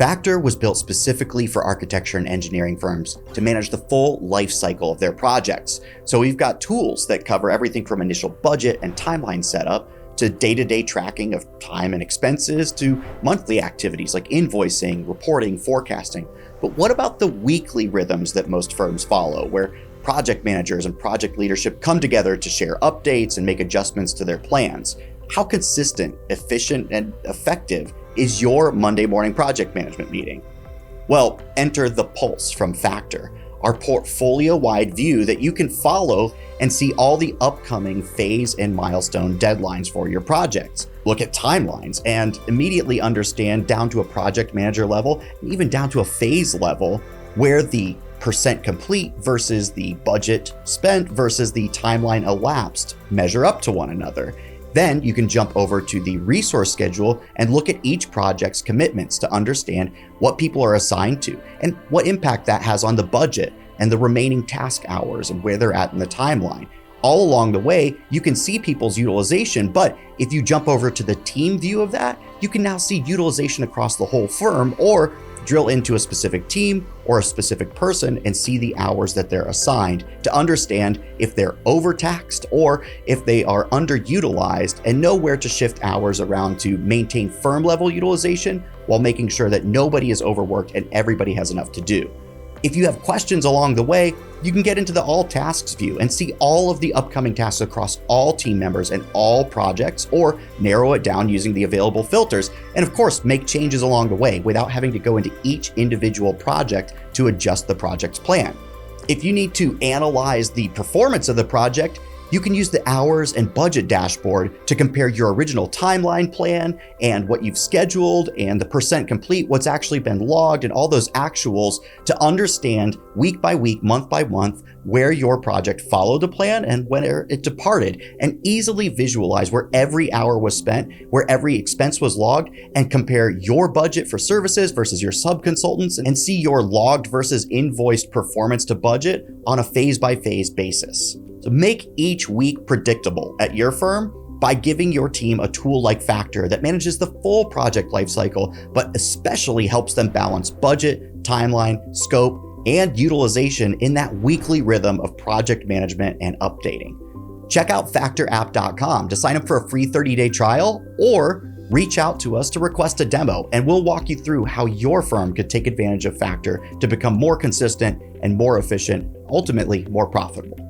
Factor was built specifically for architecture and engineering firms to manage the full life cycle of their projects. So we've got tools that cover everything from initial budget and timeline setup to day-to-day tracking of time and expenses to monthly activities like invoicing, reporting, forecasting. But what about the weekly rhythms that most firms follow, where project managers and project leadership come together to share updates and make adjustments to their plans? How consistent, efficient, and effective is your Monday morning project management meeting? Well, enter the Pulse from Factor, our portfolio-wide view that you can follow and see all the upcoming phase and milestone deadlines for your projects. Look at timelines and immediately understand down to a project manager level, and even down to a phase level, where the percent complete versus the budget spent versus the timeline elapsed measure up to one another. Then you can jump over to the resource schedule and look at each project's commitments to understand what people are assigned to and what impact that has on the budget and the remaining task hours and where they're at in the timeline. All along the way, you can see people's utilization, but if you jump over to the team view of that, you can now see utilization across the whole firm, or drill into a specific team or a specific person and see the hours that they're assigned to understand if they're overtaxed or if they are underutilized, and know where to shift hours around to maintain firm level utilization while making sure that nobody is overworked and everybody has enough to do. If you have questions along the way, you can get into the all tasks view and see all of the upcoming tasks across all team members and all projects, or narrow it down using the available filters, and of course make changes along the way without having to go into each individual project to adjust the project's plan. If you need to analyze the performance of the project, you can use the hours and budget dashboard to compare your original timeline plan and what you've scheduled and the percent complete, what's actually been logged, and all those actuals to understand week by week, month by month, where your project followed the plan and when it departed, and easily visualize where every hour was spent, where every expense was logged, and compare your budget for services versus your sub-consultants and see your logged versus invoiced performance to budget on a phase-by-phase basis. So make each week predictable at your firm by giving your team a tool like Factor that manages the full project lifecycle, but especially helps them balance budget, timeline, scope, and utilization in that weekly rhythm of project management and updating. Check out factorapp.com to sign up for a free 30-day trial, or reach out to us to request a demo, and we'll walk you through how your firm could take advantage of Factor to become more consistent and more efficient, ultimately more profitable.